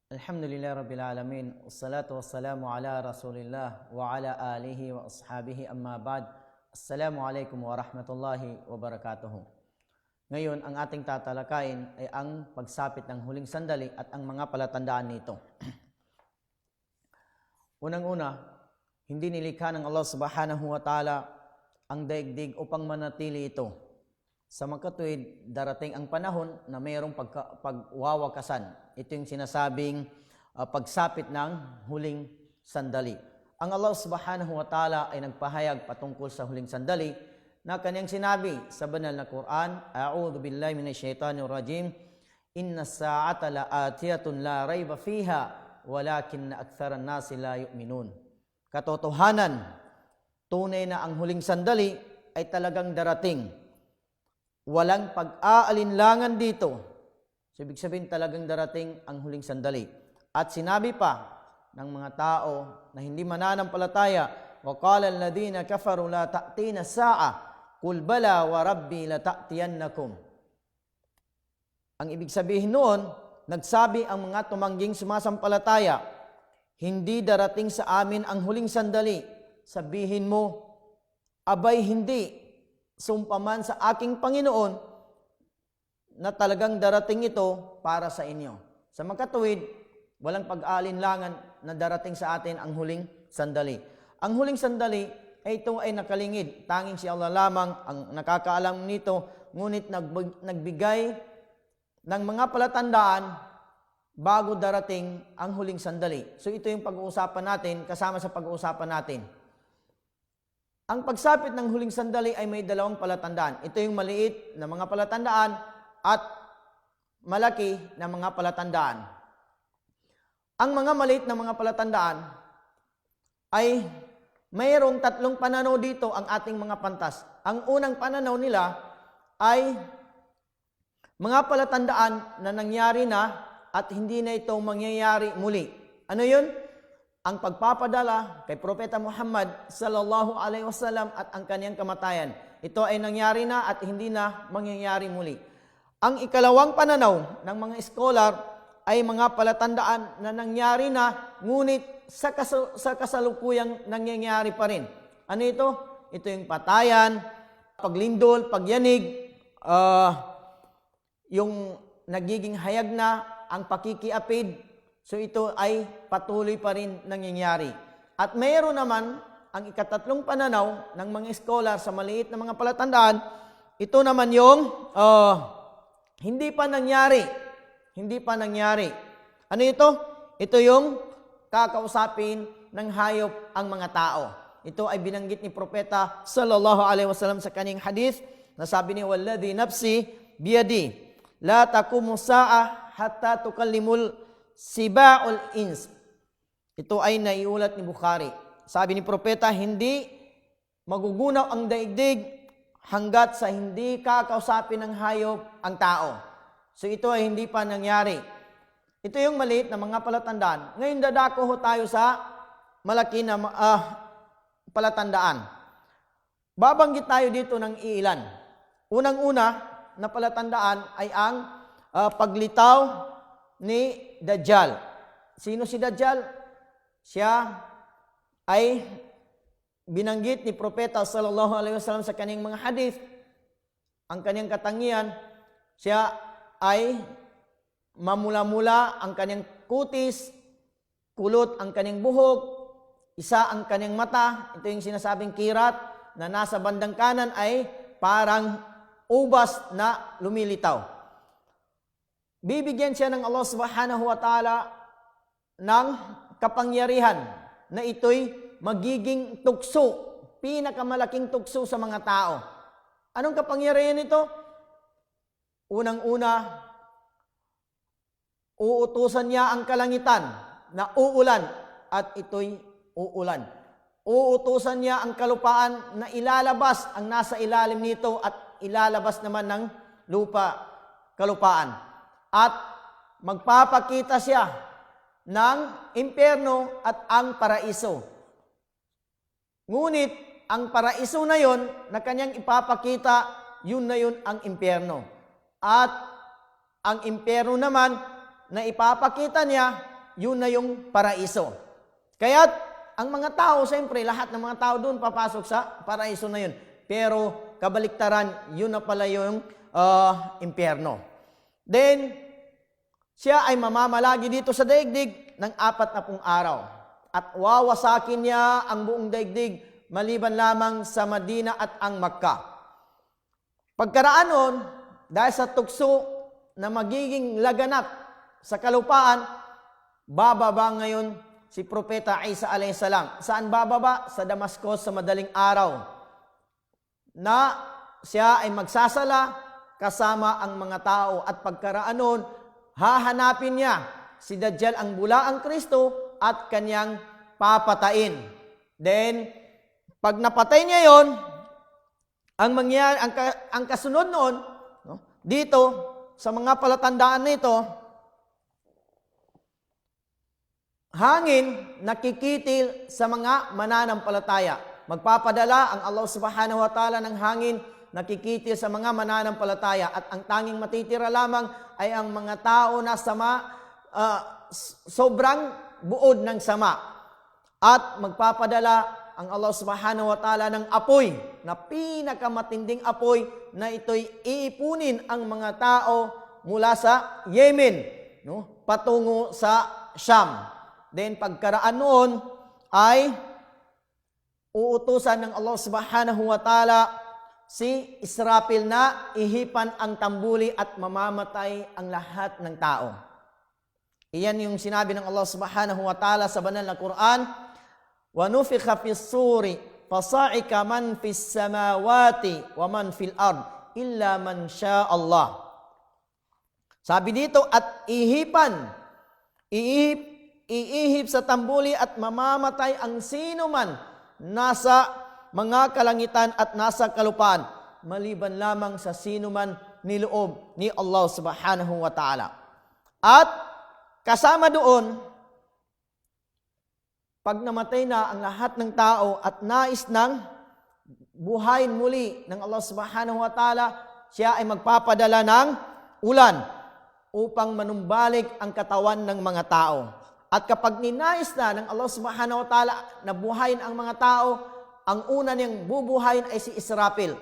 Alhamdulillah Rabbil Alamin. Wassalatu wassalamu ala Rasulillah wa ala alihi wa ashabihi amma ba'd. Assalamualaikum warahmatullahi wabarakatuh. Ngayon, ang ating tatalakayin ay ang pagsapit ng huling sandali at ang mga palatandaan nito. Unang-una, hindi nilikha ng Allah subhanahu wa ta'ala ang daigdig upang manatili ito. Sa makatuwid, darating ang panahon na mayroong pagwawakasan. Ito yung sinasabing pagsapit ng huling sandali. Ang Allah subhanahu wa ta'ala ay nagpahayag patungkol sa huling sandali na kanyang sinabi sa banal na Quran, A'udhu billahi minasyaitanir rajim, Inna sa'ata la'atiyatun la rayba fiha, walakin aktharan nasi la yu'minun. Katotohanan, tunay na ang huling sandali ay talagang darating. Walang pag-aalinlangan dito. So, ibig sabihin talagang darating ang huling sandali. At sinabi pa ng mga tao na hindi mananampalataya, وَقَالَ الَّذِينَ كَفَرُوا لَا تَأْتِينَ السَّاعَةِ قُلْ بَلَى وَرَبِّي لَتَأْتِيَنَّكُمْ. Ang ibig sabihin noon, nagsabi ang mga tumangging sumasampalataya, hindi darating sa amin ang huling sandali. Sabihin mo, abay hindi. Sumpaman sa aking Panginoon na talagang darating ito para sa inyo. Sa makatuwid, walang pag-aalinlangan na darating sa atin ang huling sandali. Ang huling sandali ay ito ay nakalingid. Tanging si Allah lamang ang nakakaalam nito, ngunit nagbigay ng mga palatandaan bago darating ang huling sandali. So ito yung pag-uusapan natin, kasama sa pag-uusapan natin. Ang pagsapit ng huling sandali ay may dalawang palatandaan. Ito yung maliit na mga palatandaan at malaki na mga palatandaan. Ang mga maliit na mga palatandaan ay mayroong tatlong pananaw dito ang ating mga pantas. Ang unang pananaw nila ay mga palatandaan na nangyari na at hindi na ito mangyayari muli. Ano yun? Ang pagpapadala kay Propeta Muhammad sallallahu alaihi wasallam at ang kanyang kamatayan. Ito ay nangyari na at hindi na mangyayari muli. Ang ikalawang pananaw ng mga scholar ay mga palatandaan na nangyari na, ngunit sa kasalukuyang nangyayari pa rin. Ano ito? Ito yung patayan, paglindol, pagyanig, yung nagiging hayag na, ang pakikiapid. So ito ay patuloy pa rin nangyayari. At mayroon naman ang ikatatlong pananaw ng mga scholar sa maliit na mga palatandaan, ito naman yung hindi pa nangyari. Hindi pa nangyari. Ano ito? Ito yung kakausapin ng hayop ang mga tao. Ito ay binanggit ni Propeta sallallahu alaihi wasallam sa kanyang hadith na sabi ni walladhi nafsi biyadi la taqumu sa'a hatta tukallimul Siba'ul ins. Ito ay naiulat ni Bukhari. Sabi ni Propeta, hindi magugunaw ang daigdig hanggat sa hindi kakausapin ng hayop ang tao. So ito ay hindi pa nangyari. Ito yung maliit na mga palatandaan. Ngayon dadako tayo sa malaki na palatandaan. Babanggit tayo dito ng iilan. Unang-una na palatandaan ay ang paglitaw ni Dajjal. Sino si Dajjal? Siya ay binanggit ni Propeta sallallahu alaihi wasallam sa kanyang mga hadith. Ang kanyang katangian, siya ay mamula-mula ang kanyang kutis, kulot ang kanyang buhok, isa ang kanyang mata, ito yung sinasabing kirat, na nasa bandang kanan ay parang ubas na lumilitaw. Bibigyan siya ng Allah subhanahu wa ta'ala ng kapangyarihan na ito'y magiging tukso, pinakamalaking tukso sa mga tao. Anong kapangyarihan ito? Unang-una, uutusan niya ang kalangitan na uulan at ito'y uulan. Uutusan niya ang kalupaan na ilalabas ang nasa ilalim nito at ilalabas naman ng kalupaan. At magpapakita siya ng impyerno at ang paraiso. Ngunit ang paraiso na yon na kanyang ipapakita, yun na yun ang impyerno. At ang impyerno naman na ipapakita niya, yun na yung paraiso. Kaya ang mga tao, siyempre, lahat ng mga tao doon papasok sa paraiso na yun. Pero kabaliktaran, yun na pala yung impyerno. Then, siya ay mamamalagi dito sa daigdig ng 40 araw. At wawasakin niya ang buong daigdig maliban lamang sa Madina at ang Makkah. Pagkaraan nun, dahil sa tukso na magiging laganap sa kalupaan, bababa ngayon si Propeta Isa alayhis salam. Saan bababa? Sa Damascus sa madaling araw. Na siya ay magsasala kasama ang mga tao. At pagkaraan nun, hahanapin niya si Dajjal, ang bulaang Kristo, at kanyang papatain. Then, pag napatay niya yon, ang mangyayari, ang kasunod noon, no, dito, sa mga palatandaan nito, hangin nakikitil sa mga mananampalataya. Magpapadala ang Allah subhanahu wa ta'ala ng hangin nakikitil sa mga mananampalataya. At ang tanging matitira lamang ay ang mga tao na sobrang buod ng sama. At magpapadala ang Allah subhanahu wa ta'ala ng apoy, na pinakamatinding apoy, na ito'y iipunin ang mga tao mula sa Yemen, no, patungo sa Sham. Then pagkaraan noon ay uutusan ng Allah subhanahu wa ta'ala si Israfil na ihipan ang tambuli at mamamatay ang lahat ng tao. Iyan yung sinabi ng Allah subhanahu wa ta'ala sa banal na Quran, وَنُفِخَ فِي الصُّورِ فَصَعِكَ مَنْ فِي السَّمَاوَاتِ وَمَنْ فِي الْأَرْضِ إِلَّا مَنْ شَاءَ اللَّهِ. Sabi dito, at iihip sa tambuli at mamamatay ang sino man nasa mga kalangitan at nasa kalupaan, maliban lamang sa sino man niloob ni Allah subhanahu wa ta'ala. At kasama doon, pag namatay na ang lahat ng tao at nais ng buhayin muli ng Allah subhanahu wa ta'ala, siya ay magpapadala ng ulan upang manumbalik ang katawan ng mga tao. At kapag ninais na ng Allah subhanahu wa ta'ala na buhayin ang mga tao, ang una niyang bubuhayin ay si Israfil.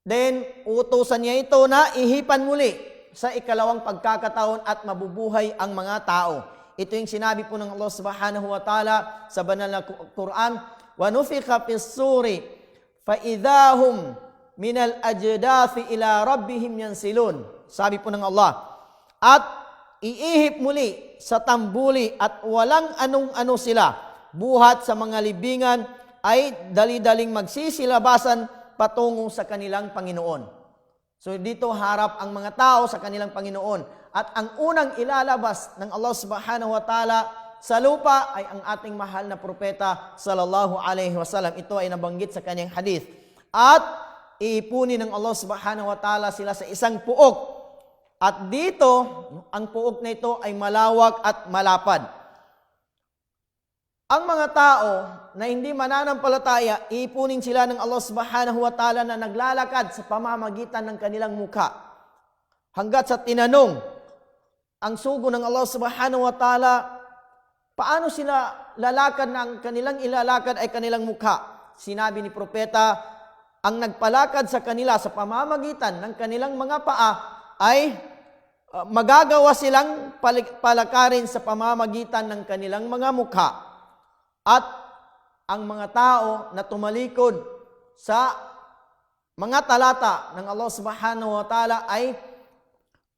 Then, utusan niya ito na ihipan muli sa ikalawang pagkakataon at mabubuhay ang mga tao. Ito yung sinabi po ng Allah subhanahu wa ta'ala sa banal na Quran, وَنُفِخَ فِي الصُّورِ فَإِذَا هُمْ مِنَ الْأَجْدَاثِ إِلَى رَبِّهِمْ يَنْسِلُونَ. Sabi po ng Allah, at iihip muli sa tambuli at walang anong-ano sila, buhat sa mga libingan ay dali-daling magsisilabasan patungo sa kanilang Panginoon. So dito harap ang mga tao sa kanilang Panginoon. At ang unang ilalabas ng Allah subhanahu wa ta'ala sa lupa ay ang ating mahal na propeta sallallahu alaihi wasallam. Ito ay nabanggit sa kanyang hadith. At iipunin ng Allah subhanahu wa ta'ala sila sa isang puok. At dito, ang puok na ito ay malawak at malapad. Ang mga tao na hindi mananampalataya, iipunin sila ng Allah subhanahu wa ta'ala na naglalakad sa pamamagitan ng kanilang mukha. Hanggat sa tinanong ang sugo ng Allah subhanahu wa ta'ala, paano sila lalakad na ang kanilang ilalakad ay kanilang mukha? Sinabi ni propeta, ang nagpalakad sa kanila sa pamamagitan ng kanilang mga paa ay magagawa silang palakarin sa pamamagitan ng kanilang mga mukha. At ang mga tao na tumalikod sa mga talata ng Allah subhanahu wa ta'ala ay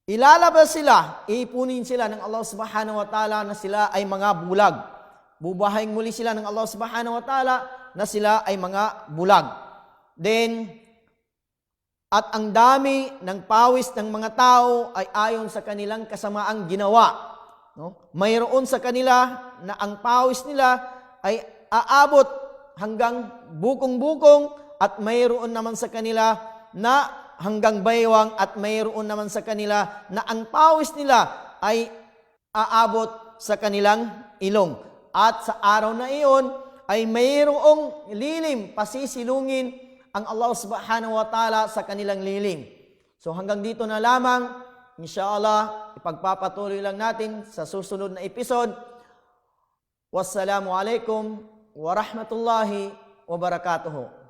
ilalabas sila, ipunin sila ng Allah subhanahu wa ta'ala na sila ay mga bulag. Bubuhayin muli sila ng Allah subhanahu wa ta'ala na sila ay mga bulag. Then, at ang dami ng pawis ng mga tao ay ayon sa kanilang kasamaang ginawa. No? Mayroon sa kanila na ang pawis nila ay aabot hanggang bukong-bukong at mayroon naman sa kanila na hanggang baywang at mayroon naman sa kanila na ang pawis nila ay aabot sa kanilang ilong. At sa araw na iyon ay mayroong lilim, pasisilungin ang Allah subhanahu wa ta'ala sa kanilang lilim. So hanggang dito na lamang, inshallah, ipagpapatuloy lang natin sa susunod na episode. Wassalamu alaikum warahmatullahi wabarakatuhu.